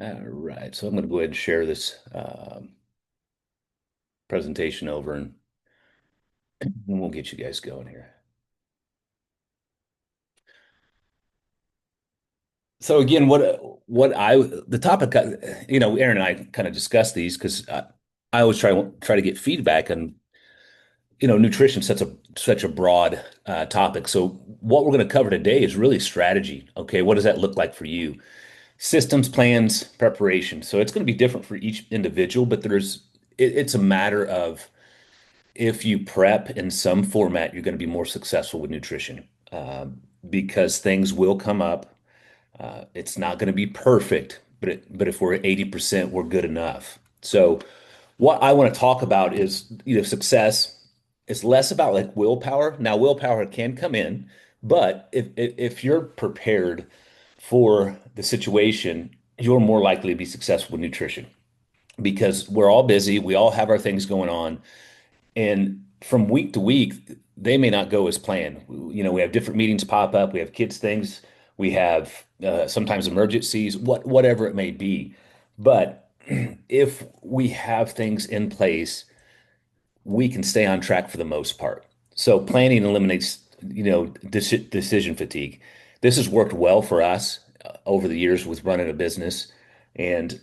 All right, so I'm going to go ahead and share this presentation over and we'll get you guys going here. So again, the topic, Aaron and I kind of discussed these because I always try to get feedback on, nutrition such a broad topic. So what we're going to cover today is really strategy. Okay, what does that look like for you? Systems, plans, preparation. So it's going to be different for each individual, but it's a matter of if you prep in some format, you're going to be more successful with nutrition because things will come up. It's not going to be perfect, but if we're at 80%, we're good enough. So, what I want to talk about is, success. It's less about like willpower. Now, willpower can come in, but if you're prepared for the situation, you're more likely to be successful with nutrition because we're all busy. We all have our things going on. And from week to week, they may not go as planned. We have different meetings pop up. We have kids things. We have sometimes emergencies, whatever it may be. But if we have things in place, we can stay on track for the most part. So planning eliminates, decision fatigue. This has worked well for us over the years with running a business. And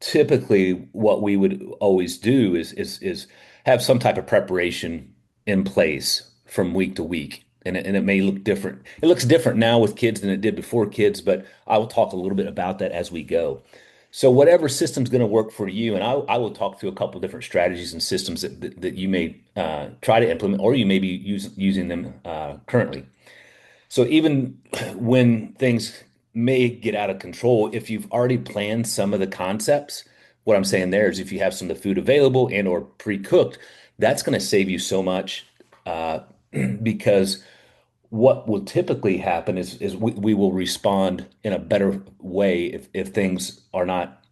typically what we would always do is have some type of preparation in place from week to week. And it may look different. It looks different now with kids than it did before kids, but I will talk a little bit about that as we go. So whatever system's going to work for you, and I will talk through a couple of different strategies and systems that you may try to implement, or you may be using them currently. So even when things may get out of control, if you've already planned some of the concepts, what I'm saying there is if you have some of the food available and or pre-cooked, that's going to save you so much uh, because what will typically happen is we will respond in a better way if things are not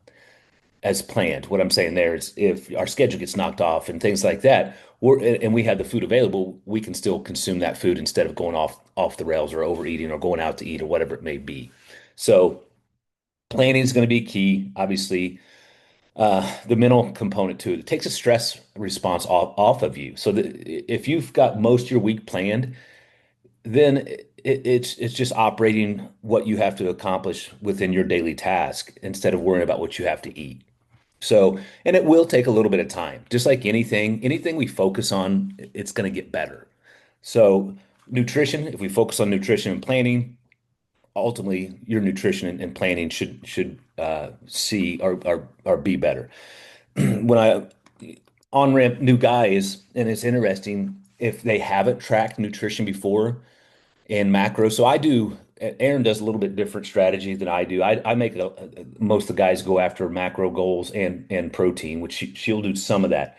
as planned. What I'm saying there is if our schedule gets knocked off and things like that, and we have the food available, we can still consume that food instead of going off the rails or overeating or going out to eat or whatever it may be. So planning is going to be key. Obviously, the mental component to it. It takes a stress response off of you. So that if you've got most of your week planned, then it's just operating what you have to accomplish within your daily task instead of worrying about what you have to eat. So, and it will take a little bit of time. Just like anything we focus on, it's going to get better. So, nutrition, if we focus on nutrition and planning, ultimately your nutrition and planning should see or be better. When I on ramp new guys, and it's interesting if they haven't tracked nutrition before and macro. So I do. Aaron does a little bit different strategy than I do. I make most of the guys go after macro goals and protein, which she'll do some of that.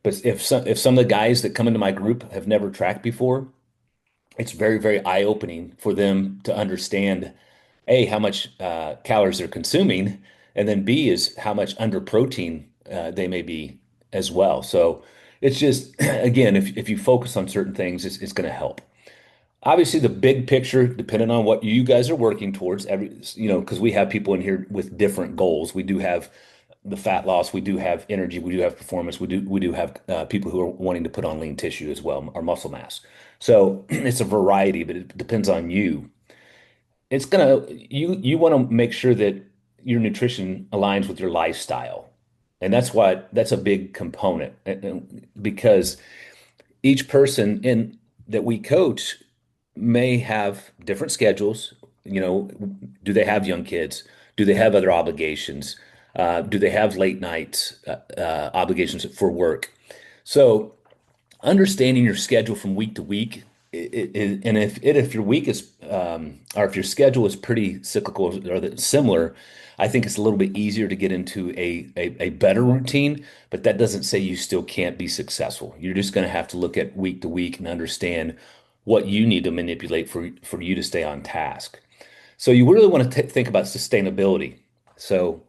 But if some of the guys that come into my group have never tracked before, it's very, very eye-opening for them to understand, A, how much calories they're consuming, and then B is how much under protein they may be as well. So it's just, again, if you focus on certain things, it's going to help. Obviously, the big picture, depending on what you guys are working towards, because we have people in here with different goals. We do have the fat loss, we do have energy, we do have performance, we do have people who are wanting to put on lean tissue as well, or muscle mass. So it's a variety, but it depends on you. You want to make sure that your nutrition aligns with your lifestyle, and that's a big component because each person in that we coach may have different schedules. You know, do they have young kids? Do they have other obligations? Do they have late nights obligations for work? So understanding your schedule from week to week, and if your week is or if your schedule is pretty cyclical or similar, I think it's a little bit easier to get into a better routine. But that doesn't say you still can't be successful. You're just going to have to look at week to week and understand what you need to manipulate for you to stay on task. So you really want to think about sustainability. So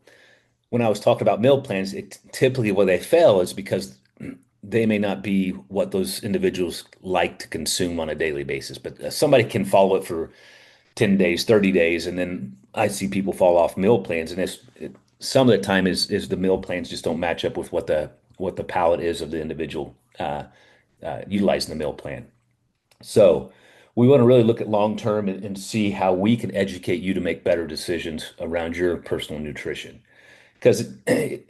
when I was talking about meal plans, typically where they fail is because they may not be what those individuals like to consume on a daily basis, but somebody can follow it for 10 days, 30 days, and then I see people fall off meal plans, and some of the time is the meal plans just don't match up with what the palate is of the individual utilizing the meal plan. So we want to really look at long term and see how we can educate you to make better decisions around your personal nutrition. Because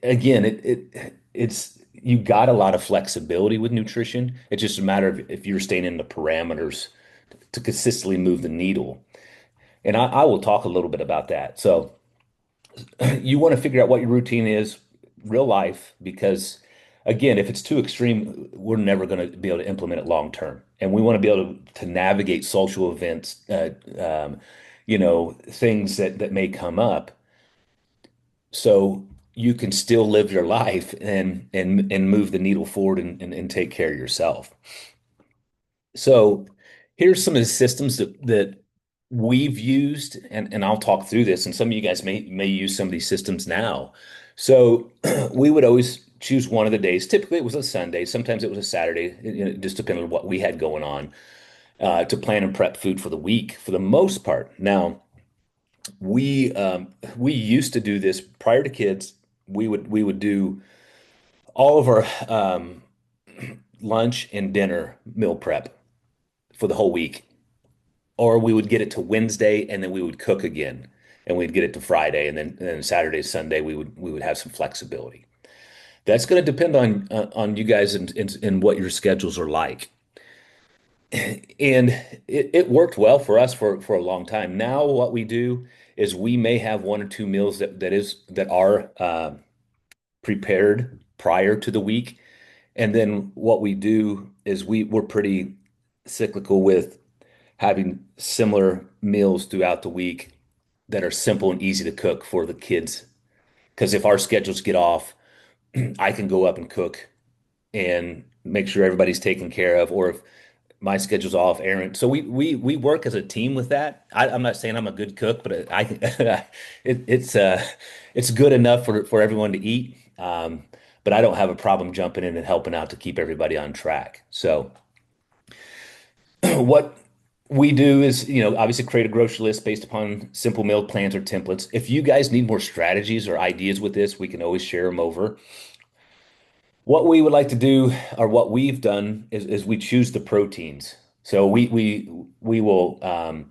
again, it's you got a lot of flexibility with nutrition. It's just a matter of if you're staying in the parameters to consistently move the needle. And I will talk a little bit about that. So you want to figure out what your routine is, real life, because again, if it's too extreme, we're never going to be able to implement it long term. And we want to be able to navigate social events, things that may come up, so you can still live your life and move the needle forward and take care of yourself. So here's some of the systems that we've used, and I'll talk through this, and some of you guys may use some of these systems now. So we would always choose one of the days. Typically, it was a Sunday. Sometimes it was a Saturday. It just depended on what we had going on to plan and prep food for the week for the most part. Now, we used to do this prior to kids. We would do all of our lunch and dinner meal prep for the whole week. Or we would get it to Wednesday and then we would cook again. And we'd get it to Friday and then Saturday, Sunday we would have some flexibility. That's going to depend on you guys and what your schedules are like. And it worked well for us for a long time. Now what we do is we may have one or two meals that are prepared prior to the week. And then what we do is we're pretty cyclical with having similar meals throughout the week that are simple and easy to cook for the kids. Because if our schedules get off, I can go up and cook and make sure everybody's taken care of. Or if my schedule's off, Aaron. So we work as a team with that. I'm not saying I'm a good cook, but it's good enough for everyone to eat. But I don't have a problem jumping in and helping out to keep everybody on track. So what we do is, obviously create a grocery list based upon simple meal plans or templates. If you guys need more strategies or ideas with this, we can always share them over. What we would like to do, or what we've done, is we choose the proteins. So we will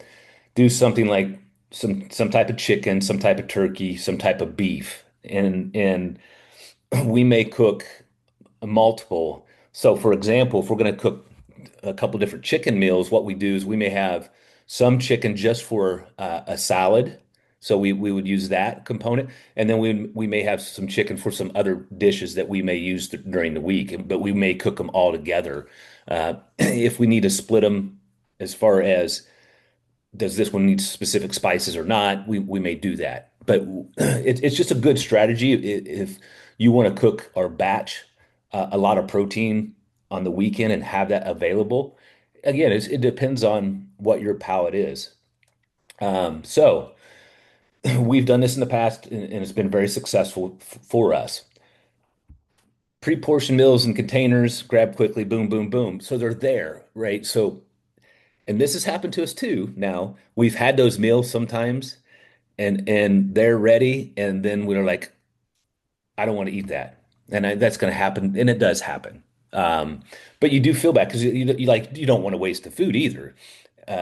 do something like some type of chicken, some type of turkey, some type of beef, and we may cook multiple. So, for example, if we're going to cook a couple different chicken meals, what we do is we may have some chicken just for a salad. So we would use that component, and then we may have some chicken for some other dishes that we may use during the week, but we may cook them all together. If we need to split them as far as does this one need specific spices or not, we may do that. But it's just a good strategy if you want to cook or batch a lot of protein on the weekend and have that available. Again, it depends on what your palate is. So we've done this in the past and it's been very successful for us. Pre-portioned meals in containers, grab quickly, boom, boom, boom. So they're there, right? So, and this has happened to us too. Now we've had those meals sometimes and they're ready. And then we're like, I don't want to eat that. And that's going to happen. And it does happen. But you do feel bad because you don't want to waste the food either.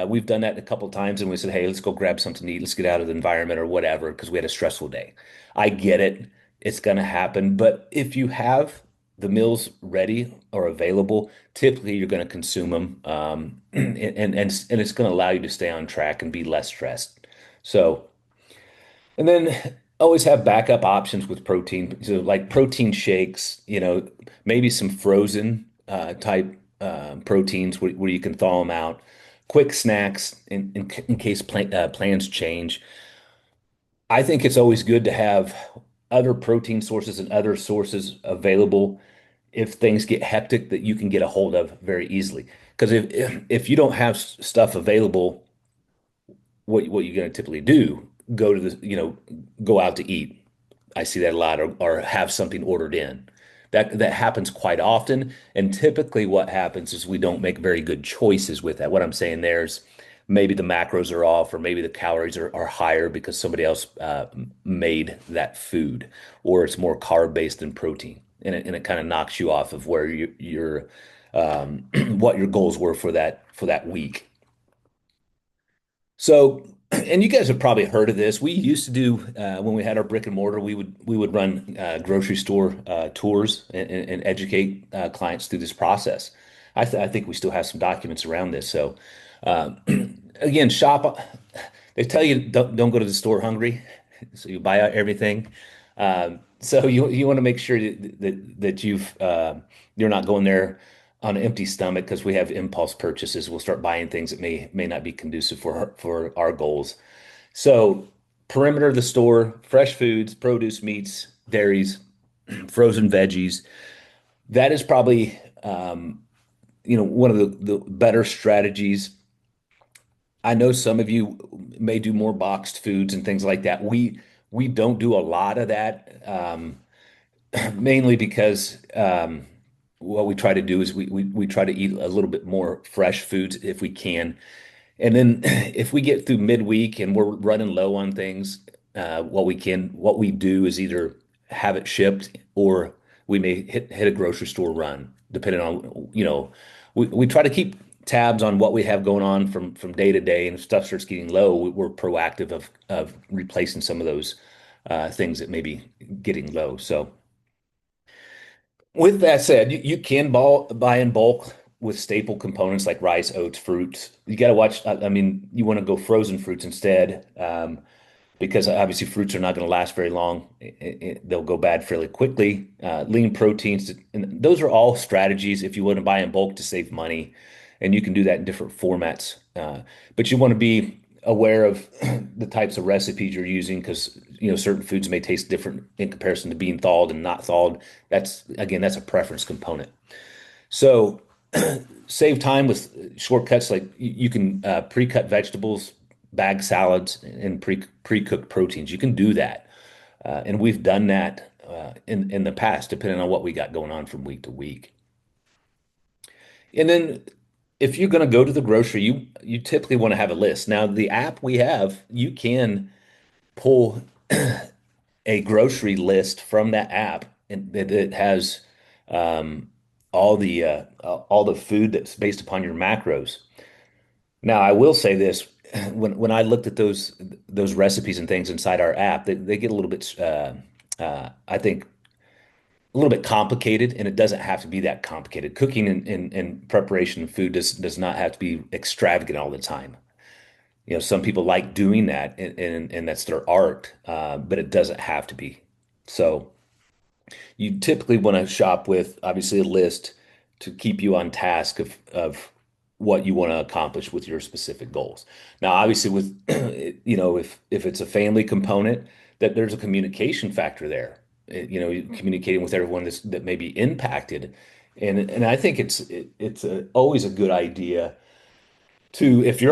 We've done that a couple of times and we said, hey, let's go grab something to eat. Let's get out of the environment or whatever because we had a stressful day. I get it. It's going to happen. But if you have the meals ready or available, typically you're going to consume them. And it's going to allow you to stay on track and be less stressed. So, and then always have backup options with protein. So like protein shakes, maybe some frozen type proteins where you can thaw them out. Quick snacks in case plans change. I think it's always good to have other protein sources and other sources available if things get hectic that you can get a hold of very easily. Because if you don't have stuff available, what you're going to typically do, go to go out to eat. I see that a lot, or have something ordered in. That happens quite often, and typically what happens is we don't make very good choices with that. What I'm saying there is maybe the macros are off, or maybe the calories are higher because somebody else made that food, or it's more carb based than protein, and it kind of knocks you off of where your what your goals were for that week. So, and you guys have probably heard of this. We used to do when we had our brick and mortar, we would run grocery store tours and educate clients through this process. I think we still have some documents around this. So, um, again, shop. They tell you don't go to the store hungry, so you buy out everything. So you want to make sure that you're not going there on an empty stomach because we have impulse purchases. We'll start buying things that may not be conducive for our goals. So perimeter of the store, fresh foods, produce, meats, dairies, frozen veggies. That is probably one of the better strategies. I know some of you may do more boxed foods and things like that. We don't do a lot of that, mainly because what we try to do is we try to eat a little bit more fresh foods if we can. And then if we get through midweek and we're running low on things, what we do is either have it shipped or we may hit a grocery store run, depending on, we try to keep tabs on what we have going on from day to day. And if stuff starts getting low, we're proactive of replacing some of those things that may be getting low. So with that said, you can buy in bulk with staple components like rice, oats, fruits. You got to watch. I mean, you want to go frozen fruits instead, because obviously fruits are not going to last very long. They'll go bad fairly quickly. Lean proteins, and those are all strategies if you want to buy in bulk to save money, and you can do that in different formats. But you want to be aware of the types of recipes you're using because certain foods may taste different in comparison to being thawed and not thawed. That's a preference component. So save time with shortcuts like you can pre-cut vegetables, bag salads, and pre-cooked proteins. You can do that, and we've done that in the past, depending on what we got going on from week to week. And then if you're going to go to the grocery, you typically want to have a list. Now, the app we have, you can pull a grocery list from that app, and it has um, all the food that's based upon your macros. Now, I will say this: when I looked at those recipes and things inside our app, they get a little bit, I think, a little bit complicated, and it doesn't have to be that complicated. Cooking and preparation of food does not have to be extravagant all the time. Some people like doing that, and that's their art, but it doesn't have to be. So you typically want to shop with obviously a list to keep you on task of what you want to accomplish with your specific goals. Now, obviously, with if it's a family component, that there's a communication factor there. Communicating with everyone that may be impacted, and I think it's always a good idea to if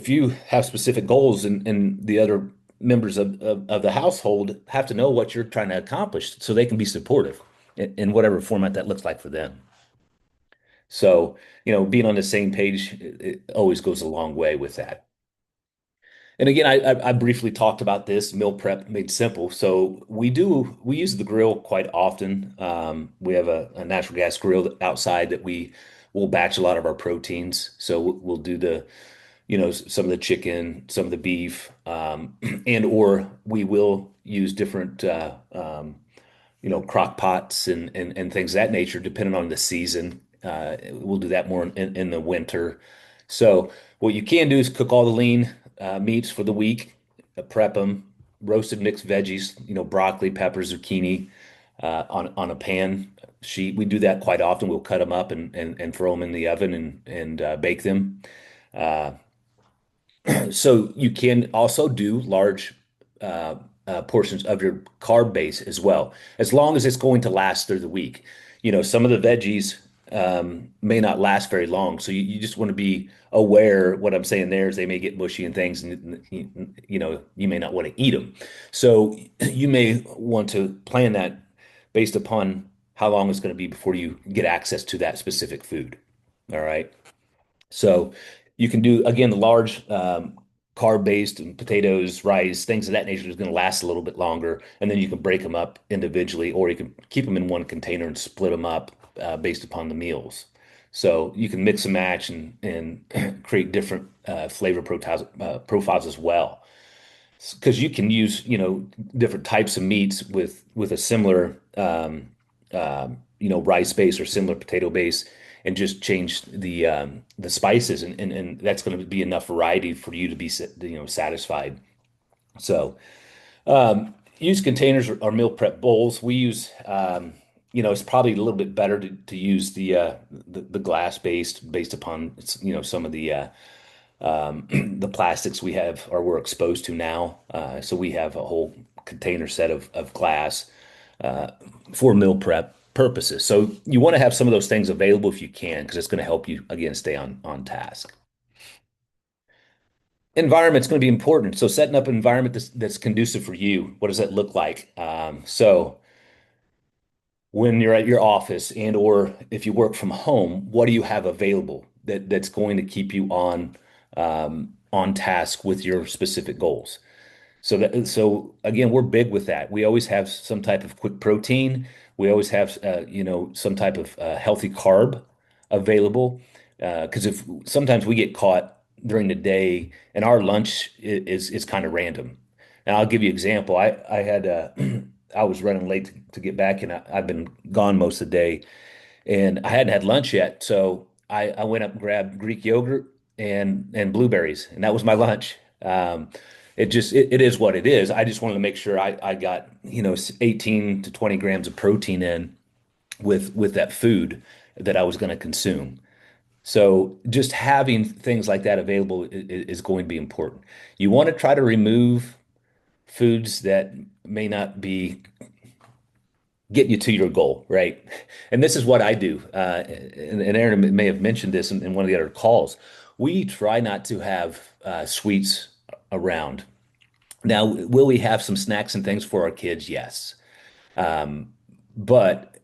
you have specific goals and the other members of the household have to know what you're trying to accomplish so they can be supportive in whatever format that looks like for them. So, being on the same page, it always goes a long way with that. And again, I briefly talked about this meal prep made simple. So we use the grill quite often. We have a natural gas grill outside that we will batch a lot of our proteins. So we'll do some of the chicken, some of the beef, and or we will use different crock pots and things of that nature, depending on the season. We'll do that more in the winter. So what you can do is cook all the lean meats for the week, prep them, roasted mixed veggies, broccoli, peppers, zucchini, on a pan sheet. We do that quite often. We'll cut them up and throw them in the oven and bake them. Uh, so you can also do large portions of your carb base as well, as long as it's going to last through the week. Some of the veggies may not last very long, so you just want to be aware. What I'm saying there is they may get mushy and things, and you may not want to eat them. So you may want to plan that based upon how long it's going to be before you get access to that specific food. All right. So You can do, again, the large carb-based and potatoes, rice, things of that nature is going to last a little bit longer. And then you can break them up individually, or you can keep them in one container and split them up based upon the meals. So you can mix and match and create different flavor profiles as well. Because you can use, different types of meats with a similar, rice base or similar potato base, and just change the spices, and that's going to be enough variety for you to be, satisfied. So use containers or meal prep bowls. We use, it's probably a little bit better to use the glass based upon, some of the plastics we have or we're exposed to now. So we have a whole container set of glass uh, for meal prep purposes. So you want to have some of those things available if you can, because it's going to help you again stay on task. Environment's going to be important. So setting up an environment that's conducive for you. What does that look like? So when you're at your office and or if you work from home, what do you have available that's going to keep you on task with your specific goals? So again, we're big with that. We always have some type of quick protein. We always have some type of healthy carb available. Because if sometimes we get caught during the day and our lunch is kind of random. And I'll give you an example. I had I was running late to get back, and I've been gone most of the day, and I hadn't had lunch yet. So I went up and grabbed Greek yogurt and blueberries, and that was my lunch. It is what it is. I just wanted to make sure I got 18 to 20 grams of protein in with that food that I was going to consume. So just having things like that available is going to be important. You want to try to remove foods that may not be getting you to your goal, right? And this is what I do. And Aaron may have mentioned this in one of the other calls. We try not to have sweets around. Now, will we have some snacks and things for our kids? Yes. But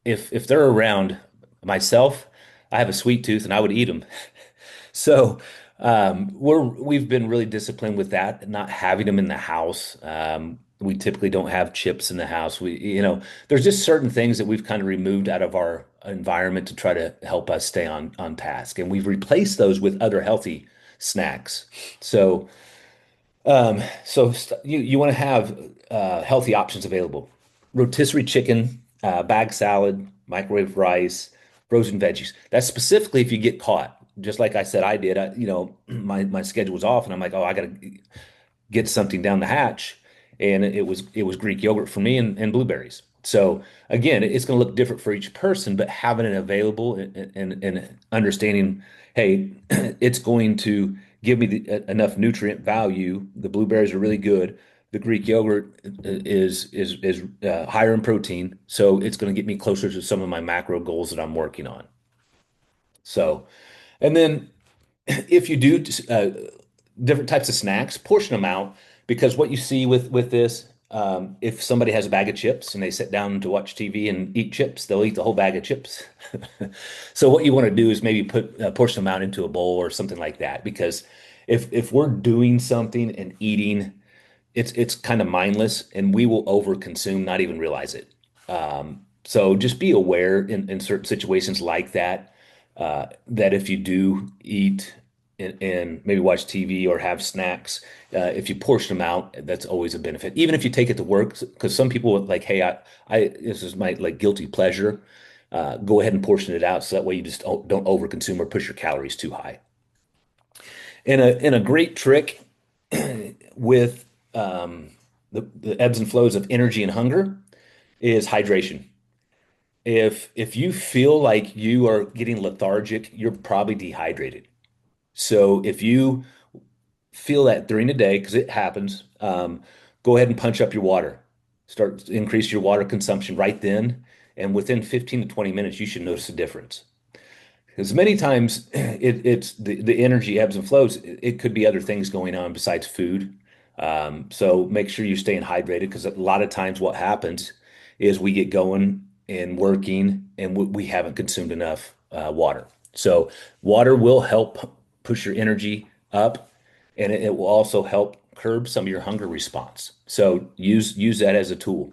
if they're around myself, I have a sweet tooth and I would eat them. So we've been really disciplined with that, not having them in the house. We typically don't have chips in the house. There's just certain things that we've kind of removed out of our environment to try to help us stay on task, and we've replaced those with other healthy snacks. So you want to have healthy options available. Rotisserie chicken, bag salad, microwave rice, frozen veggies. That's specifically if you get caught. Just like I said, I did. My schedule was off, and I'm like, oh, I got to get something down the hatch, and it was Greek yogurt for me and blueberries. So again, it's going to look different for each person, but having it available and understanding, hey, it's going to give me enough nutrient value. The blueberries are really good. The Greek yogurt is higher in protein, so it's going to get me closer to some of my macro goals that I'm working on. So, and then if you do different types of snacks, portion them out, because what you see with this, if somebody has a bag of chips and they sit down to watch TV and eat chips, they'll eat the whole bag of chips. So what you want to do is maybe put portion them out into a bowl or something like that, because if we're doing something and eating, it's kind of mindless, and we will overconsume, not even realize it. So just be aware in certain situations like that, that if you do eat and maybe watch TV or have snacks, if you portion them out, that's always a benefit. Even if you take it to work, because some people are like, hey, this is my like guilty pleasure. Go ahead and portion it out so that way you just don't overconsume or push your calories too high. And a great trick with the ebbs and flows of energy and hunger is hydration. If you feel like you are getting lethargic, you're probably dehydrated. So if you feel that during the day, because it happens, go ahead and punch up your water. Start to increase your water consumption right then, and within 15 to 20 minutes, you should notice a difference. Because many times it's the energy ebbs and flows. It could be other things going on besides food. So make sure you're staying hydrated, because a lot of times what happens is we get going and working and we haven't consumed enough water. So water will help push your energy up, and it will also help curb some of your hunger response. So use that as a tool.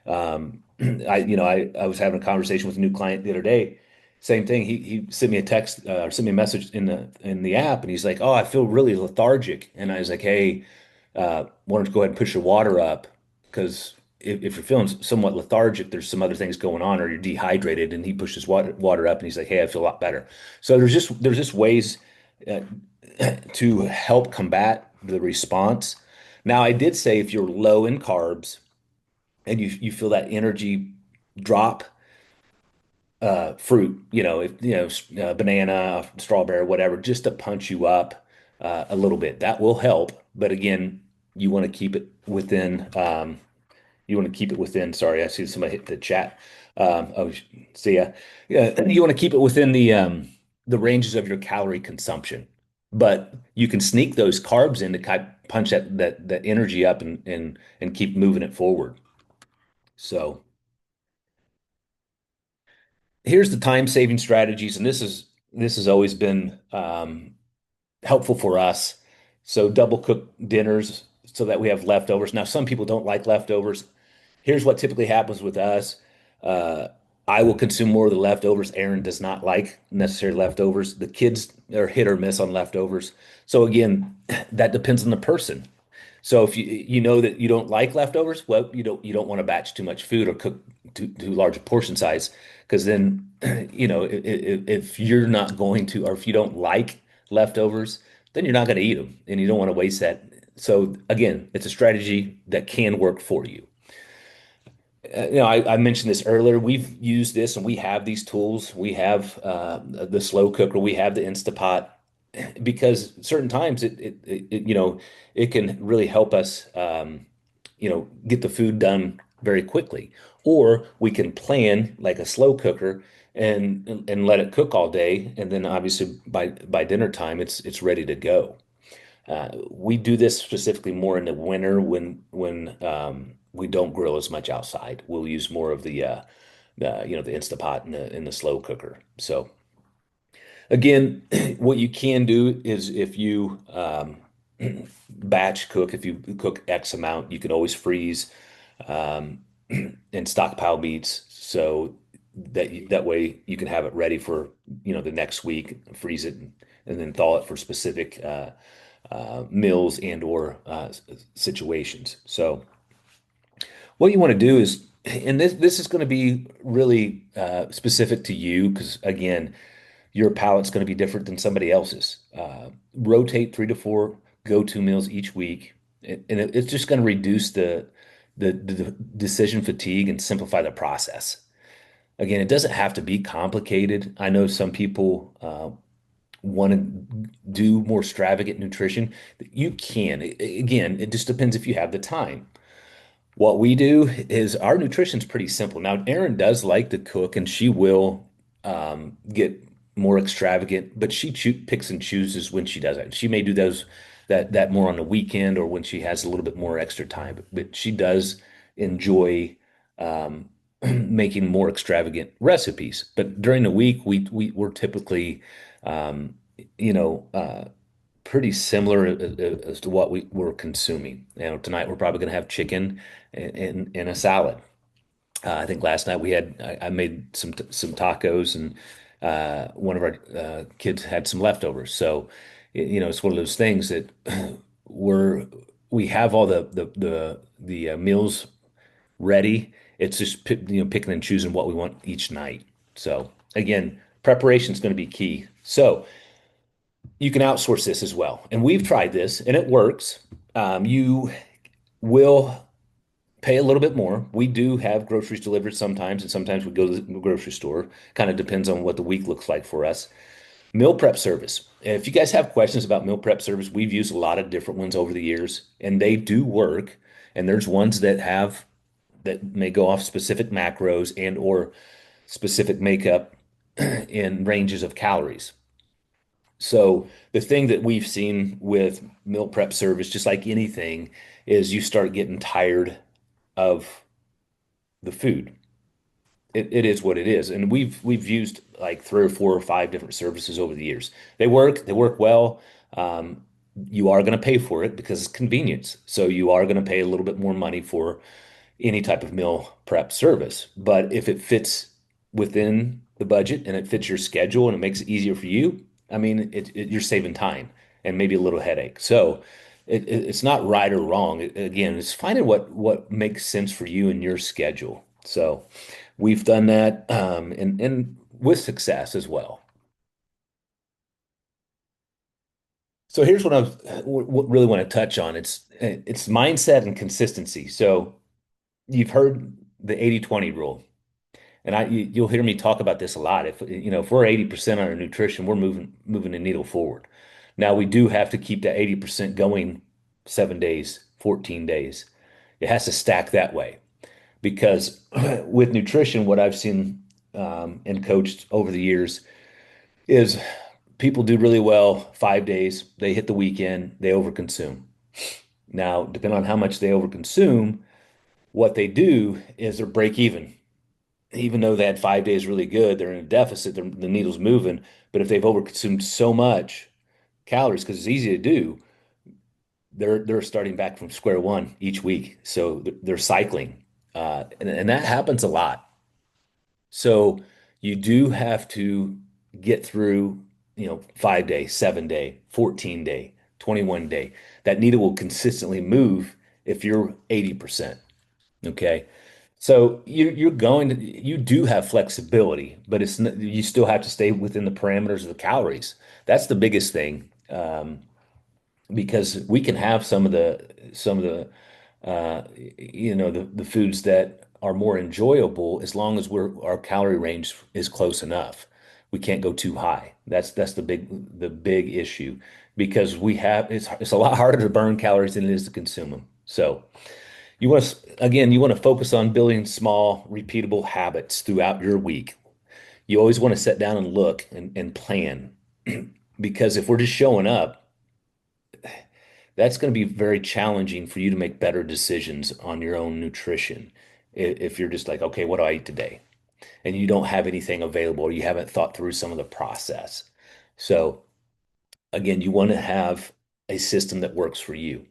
I was having a conversation with a new client the other day. Same thing. He sent me a text or sent me a message in the app, and he's like, "Oh, I feel really lethargic." And I was like, "Hey, why don't you go ahead and push your water up? Because if you're feeling somewhat lethargic, there's some other things going on, or you're dehydrated." And he pushed his water up, and he's like, "Hey, I feel a lot better." So there's just ways uh, to help combat the response. Now, I did say if you're low in carbs and you feel that energy drop, fruit, if banana, strawberry, whatever, just to punch you up a little bit, that will help. But again, you want to keep it within. You want to keep it within. Sorry, I see somebody hit the chat. Oh, see ya. Yeah, you want to keep it within the ranges of your calorie consumption, but you can sneak those carbs in to kind of punch that energy up and keep moving it forward. So. Here's the time saving strategies, and this has always been helpful for us. So double cook dinners so that we have leftovers. Now, some people don't like leftovers. Here's what typically happens with us. Uh, I will consume more of the leftovers. Aaron does not like necessary leftovers. The kids are hit or miss on leftovers. So again, that depends on the person. So if you know that you don't like leftovers, well, you don't want to batch too much food or cook too large a portion size because then if you're not going to, or if you don't like leftovers, then you're not going to eat them and you don't want to waste that. So again, it's a strategy that can work for you. I mentioned this earlier. We've used this and we have these tools. We have the slow cooker, we have the Instapot because certain times it can really help us get the food done very quickly. Or we can plan like a slow cooker and let it cook all day, and then obviously by dinner time it's ready to go. We do this specifically more in the winter when we don't grill as much outside. We'll use more of the Instapot and the slow cooker. So again, what you can do is if you batch cook, if you cook X amount, you can always freeze um, and stockpile meats so that way you can have it ready for the next week, freeze it and then thaw it for specific meals and or situations. So what you want to do is, and this is going to be really specific to you because again, your palate's going to be different than somebody else's. Rotate 3 to 4 go-to meals each week, and it's just going to reduce the decision fatigue and simplify the process. Again, it doesn't have to be complicated. I know some people want to do more extravagant nutrition. You can. Again, it just depends if you have the time. What we do is our nutrition's pretty simple. Now, Erin does like to cook and she will get more extravagant, but she picks and chooses when she does it. She may do that more on the weekend or when she has a little bit more extra time, but she does enjoy um, making more extravagant recipes. But during the week, we're typically um, you know, uh, pretty similar as to what we were consuming. Tonight we're probably going to have chicken and a salad. I think last night I made some tacos and one of our kids had some leftovers. So, it's one of those things that we're we have all the meals ready. It's just picking and choosing what we want each night. So again, preparation is going to be key. So you can outsource this as well. And we've tried this and it works. You will pay a little bit more. We do have groceries delivered sometimes, and sometimes we go to the grocery store. Kind of depends on what the week looks like for us. Meal prep service. If you guys have questions about meal prep service, we've used a lot of different ones over the years, and they do work. And there's ones that may go off specific macros and or specific makeup in ranges of calories. So the thing that we've seen with meal prep service, just like anything, is you start getting tired of the food. it is what it is. And we've used like three or four or five different services over the years. They work well. Um, you are going to pay for it because it's convenience. So you are going to pay a little bit more money for any type of meal prep service. But if it fits within the budget and it fits your schedule and it makes it easier for you, I mean, you're saving time and maybe a little headache. So it's not right or wrong. Again, it's finding what makes sense for you and your schedule. So we've done that, and with success as well. So here's what really want to touch on. It's mindset and consistency. So you've heard the 80/20 rule. And you'll hear me talk about this a lot. If we're 80% on our nutrition, we're moving the needle forward. Now we do have to keep that 80% going 7 days, 14 days. It has to stack that way because with nutrition, what I've seen and coached over the years is people do really well 5 days. They hit the weekend, they overconsume. Now, depending on how much they overconsume, what they do is they're break even though they had 5 days really good, they're in a deficit, the needle's moving. But if they've overconsumed so much calories, because it's easy to do, they're starting back from square one each week. So they're cycling. And that happens a lot. So you do have to get through, 5 day, 7 day, 14 day, 21 day. That needle will consistently move if you're 80%. Okay. So you do have flexibility, but you still have to stay within the parameters of the calories. That's the biggest thing, because we can have some of the the foods that are more enjoyable as long as our calorie range is close enough. We can't go too high. That's the big issue because it's a lot harder to burn calories than it is to consume them. So. You want to focus on building small, repeatable habits throughout your week. You always want to sit down and look and plan because if we're just showing up, that's going to be very challenging for you to make better decisions on your own nutrition. If you're just like, okay, what do I eat today? And you don't have anything available or you haven't thought through some of the process. So, again, you want to have a system that works for you.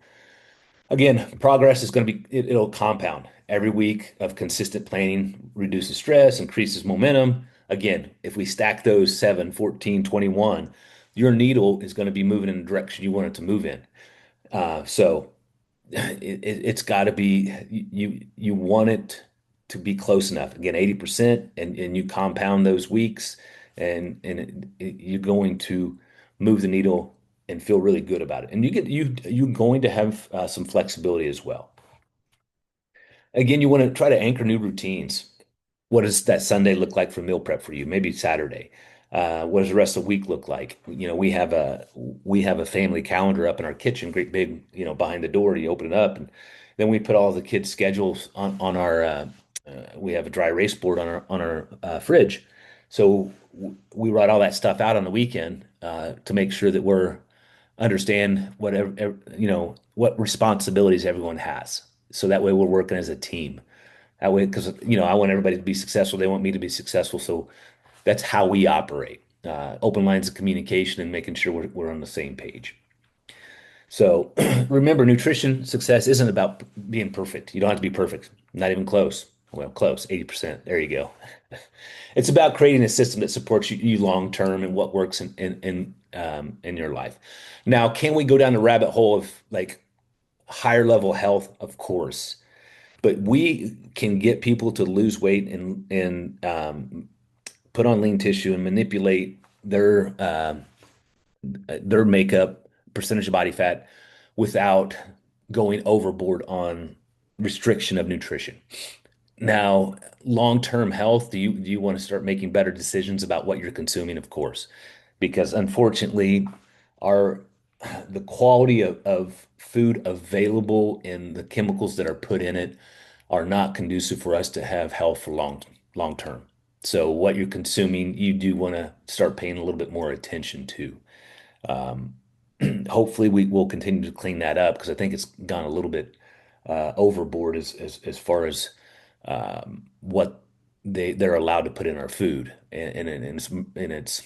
Again, progress is going to it'll compound. Every week of consistent planning reduces stress, increases momentum. Again, if we stack those 7, 14, 21, your needle is going to be moving in the direction you want it to move in. So it's got to be, you want it to be close enough. Again, 80%, and you compound those weeks, and you're going to move the needle and feel really good about it. And you're going to have some flexibility as well. Again, you want to try to anchor new routines. What does that Sunday look like for meal prep for you? Maybe Saturday. What does the rest of the week look like? We have a family calendar up in our kitchen, great big, behind the door. You open it up, and then we put all the kids' schedules on our. We have a dry erase board on our fridge, so we write all that stuff out on the weekend to make sure that we're understand whatever what responsibilities everyone has. So that way we're working as a team. That way, because I want everybody to be successful. They want me to be successful. So that's how we operate. Open lines of communication and making sure we're on the same page. So remember, nutrition success isn't about being perfect. You don't have to be perfect, not even close. Well, close, 80%. There you go. It's about creating a system that supports you long term and what works in your life. Now, can we go down the rabbit hole of like higher level health? Of course, but we can get people to lose weight and put on lean tissue and manipulate their makeup, percentage of body fat, without going overboard on restriction of nutrition. Now, long-term health, do you want to start making better decisions about what you're consuming? Of course, because unfortunately, our the quality of food available and the chemicals that are put in it are not conducive for us to have health for long term. So what you're consuming, you do want to start paying a little bit more attention to. Um, Hopefully, we will continue to clean that up because I think it's gone a little bit overboard as far as what they're allowed to put in our food, and it's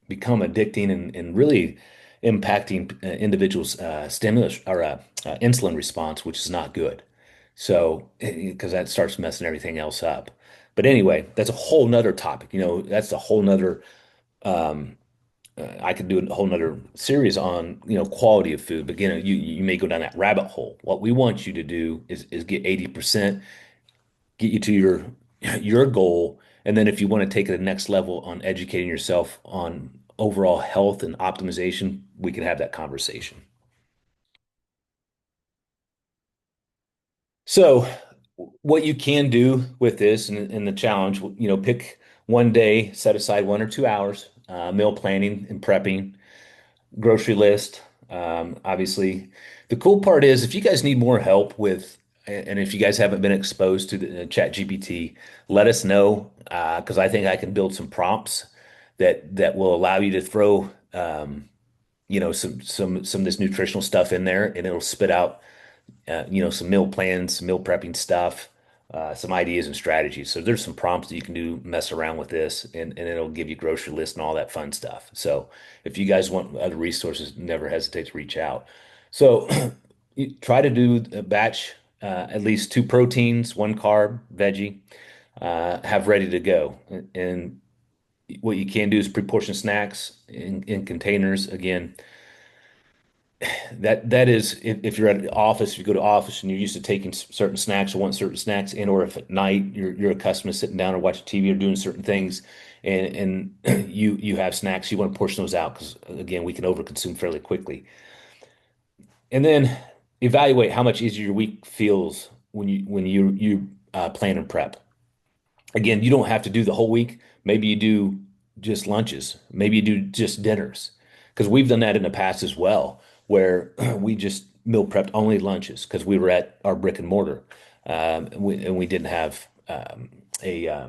become addicting and really impacting individuals' stimulus or insulin response, which is not good. So, because that starts messing everything else up. But anyway, that's a whole nother topic. That's a whole nother. I could do a whole nother series on, quality of food. But again, you may go down that rabbit hole. What we want you to do is get 80%, get you to your goal, and then if you want to take it to the next level on educating yourself on overall health and optimization, we can have that conversation. So, what you can do with this and the challenge, pick one day, set aside 1 or 2 hours, meal planning and prepping, grocery list. Obviously, the cool part is if you guys need more help with, and if you guys haven't been exposed to the Chat GPT, let us know because I think I can build some prompts that will allow you to throw, some of this nutritional stuff in there, and it'll spit out some meal plans, some meal prepping stuff, some ideas and strategies. So there's some prompts that you can do, mess around with this, and it'll give you grocery list and all that fun stuff. So if you guys want other resources, never hesitate to reach out. So you try to do a batch, at least two proteins, one carb, veggie, have ready to go. And what you can do is pre-portion snacks in containers. Again, that is if you're at the office, if you go to office and you're used to taking certain snacks or want certain snacks in, or if at night you're accustomed to sitting down or watching TV or doing certain things, and you have snacks, you want to portion those out because again, we can overconsume fairly quickly. And then evaluate how much easier your week feels when you plan and prep. Again, you don't have to do the whole week. Maybe you do just lunches. Maybe you do just dinners. Because we've done that in the past as well, where we just meal prepped only lunches because we were at our brick and mortar, and we didn't have a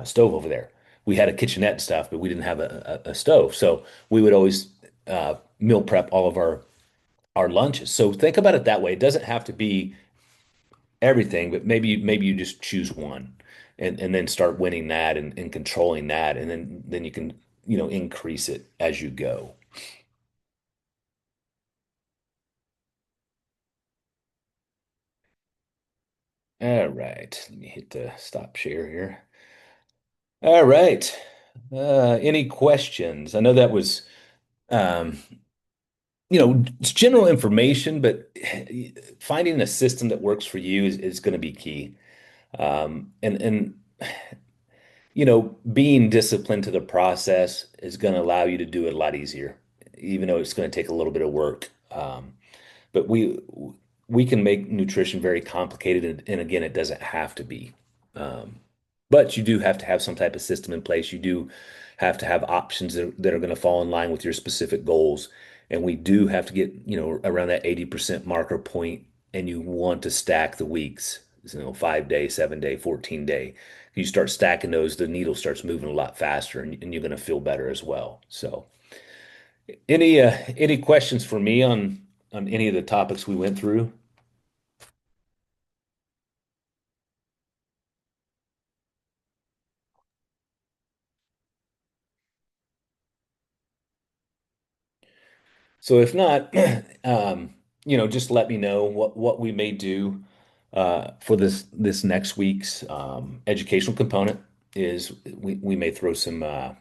stove over there. We had a kitchenette and stuff, but we didn't have a stove. So we would always meal prep all of our lunches. So think about it that way. It doesn't have to be everything, but maybe you just choose one and then start winning that and controlling that, and then you can, increase it as you go. All right. Let me hit the stop share here. All right. Any questions? I know that was um, it's general information, but finding a system that works for you is going to be key. And being disciplined to the process is going to allow you to do it a lot easier, even though it's going to take a little bit of work. But we can make nutrition very complicated, and again, it doesn't have to be. Um, but you do have to have some type of system in place. You do have to have options that are going to fall in line with your specific goals. And we do have to get, around that 80% marker point, and you want to stack the weeks, 5 day, 7 day, 14 day. You start stacking those, the needle starts moving a lot faster, and you're going to feel better as well. So, any questions for me on any of the topics we went through? So if not, just let me know what we may do for this next week's educational component is we may throw some uh,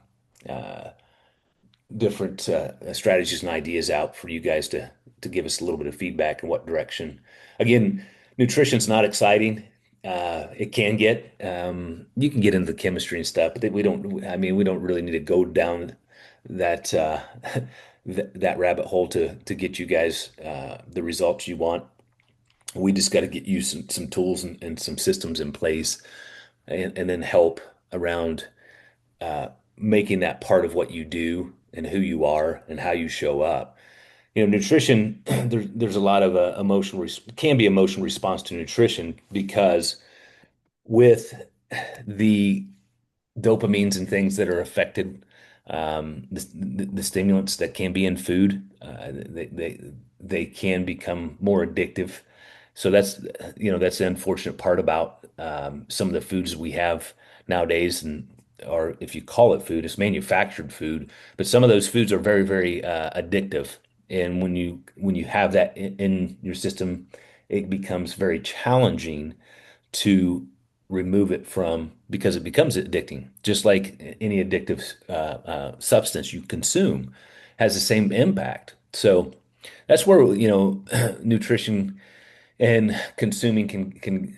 different strategies and ideas out for you guys to give us a little bit of feedback in what direction. Again, nutrition's not exciting. It can get you can get into the chemistry and stuff, but we don't. I mean, we don't really need to go down that that rabbit hole to get you guys the results you want. We just got to get you some tools and some systems in place, and then help around making that part of what you do and who you are and how you show up. Nutrition, there's a lot of can be emotional response to nutrition because with the dopamines and things that are affected, the stimulants that can be in food, they can become more addictive. So that's the unfortunate part about some of the foods we have nowadays, and or if you call it food, it's manufactured food. But some of those foods are very, very addictive, and when you have that in your system, it becomes very challenging to remove it from because it becomes addicting. Just like any addictive substance you consume has the same impact. So that's where, nutrition and consuming can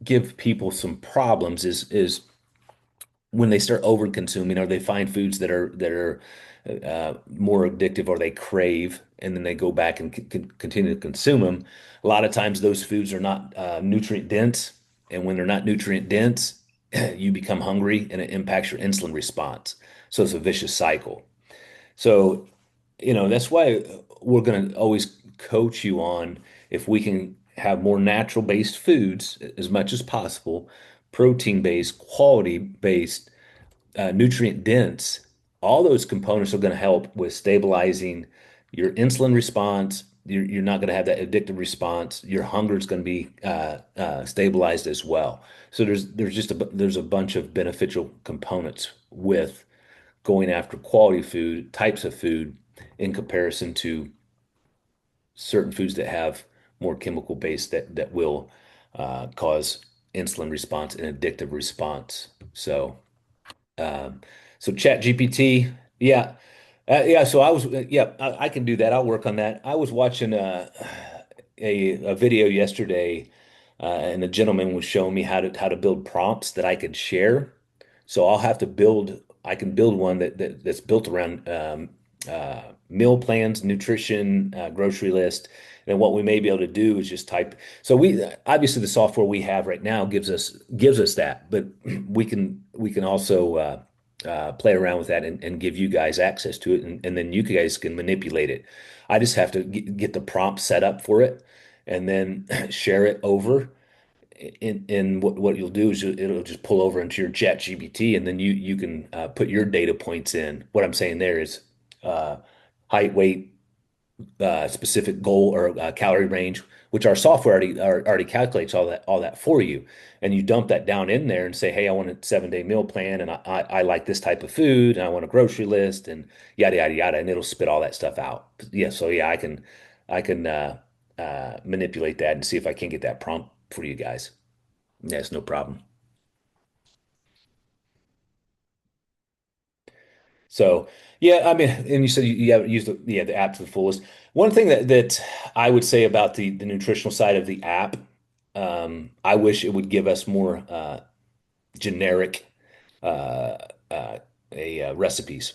give people some problems is when they start over consuming or they find foods that are more addictive or they crave and then they go back and continue to consume them. A lot of times those foods are not nutrient dense, and when they're not nutrient dense, you become hungry and it impacts your insulin response. So it's a vicious cycle. So, that's why we're going to always coach you on if we can have more natural based foods as much as possible, protein based, quality based, nutrient dense. All those components are going to help with stabilizing your insulin response. You're not going to have that addictive response. Your hunger is going to be stabilized as well. So there's a bunch of beneficial components with going after quality food, types of food, in comparison to certain foods that have more chemical base that will cause insulin response and addictive response. Um, so Chat GPT, yeah, yeah. So yeah, I can do that. I'll work on that. I was watching a video yesterday, and the gentleman was showing me how to build prompts that I could share. So I'll have to build. I can build one that's built around meal plans, nutrition, grocery list. And what we may be able to do is just type. So we obviously the software we have right now gives us that, but we can also play around with that and give you guys access to it, and then you guys can manipulate it. I just have to get the prompt set up for it, and then share it over. In what you'll do is it'll just pull over into your Chat GPT, and then you can put your data points in. What I'm saying there is uh, height, weight, specific goal or calorie range, which our software already calculates all that for you. And you dump that down in there and say, hey, I want a 7-day meal plan, and I like this type of food, and I want a grocery list, and yada yada yada, and it'll spit all that stuff out. Yeah, so yeah, I can manipulate that and see if I can get that prompt for you guys. That's no problem. So yeah, I mean, and you said you haven't used the app to the fullest. One thing that I would say about the nutritional side of the app, I wish it would give us more generic uh, uh, recipes.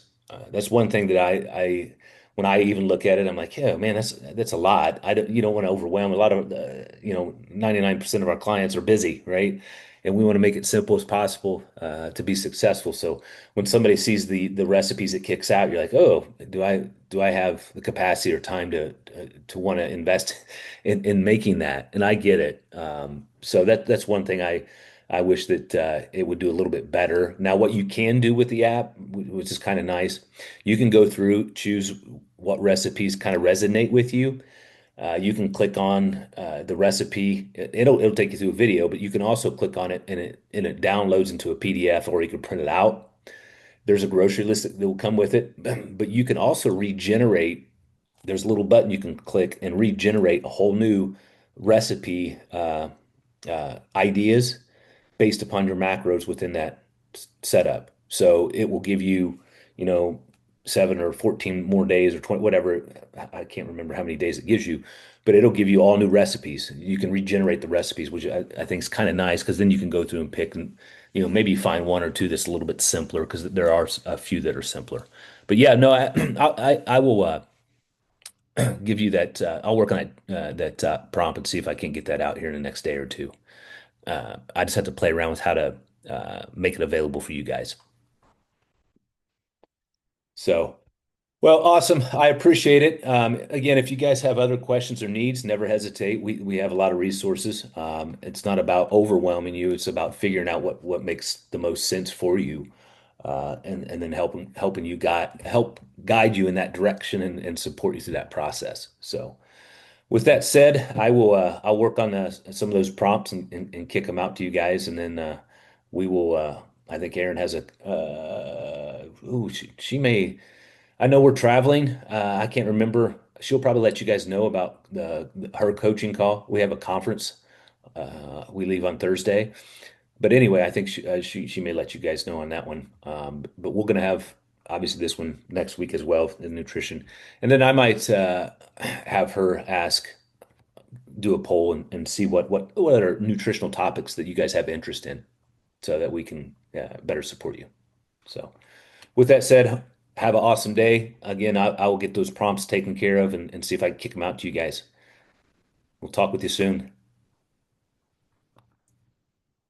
That's one thing that when I even look at it, I'm like, yeah, man, that's a lot. You don't want to overwhelm a lot of 99% of our clients are busy, right? And we want to make it simple as possible to be successful. So when somebody sees the recipes it kicks out, you're like, oh, do I have the capacity or time to want to invest in making that? And I get it. So that's one thing I wish that it would do a little bit better. Now, what you can do with the app, which is kind of nice, you can go through, choose what recipes kind of resonate with you. You can click on the recipe. It'll take you through a video, but you can also click on it and it downloads into a PDF, or you can print it out. There's a grocery list that will come with it, but you can also regenerate. There's a little button you can click and regenerate a whole new recipe ideas based upon your macros within that setup. So it will give you, you know, 7 or 14 more days or 20, whatever. I can't remember how many days it gives you, but it'll give you all new recipes. You can regenerate the recipes, which I think is kind of nice because then you can go through and pick and, maybe find one or two that's a little bit simpler because there are a few that are simpler. But yeah, no, I will give you that. I'll work on that prompt and see if I can get that out here in the next day or two. I just have to play around with how to make it available for you guys. So, well, awesome. I appreciate it. Again, if you guys have other questions or needs, never hesitate. We have a lot of resources. It's not about overwhelming you. It's about figuring out what makes the most sense for you, and then helping you help guide you in that direction and support you through that process. So, with that said, I'll work on some of those prompts and kick them out to you guys, and then we will. I think Erin has a. Ooh, she may. I know we're traveling. I can't remember. She'll probably let you guys know about her coaching call. We have a conference. We leave on Thursday. But anyway, I think she may let you guys know on that one. But we're gonna have obviously this one next week as well, the nutrition, and then I might have her do a poll and see what are nutritional topics that you guys have interest in, so that we can better support you. So, with that said, have an awesome day. Again, I will get those prompts taken care of and see if I can kick them out to you guys. We'll talk with you soon.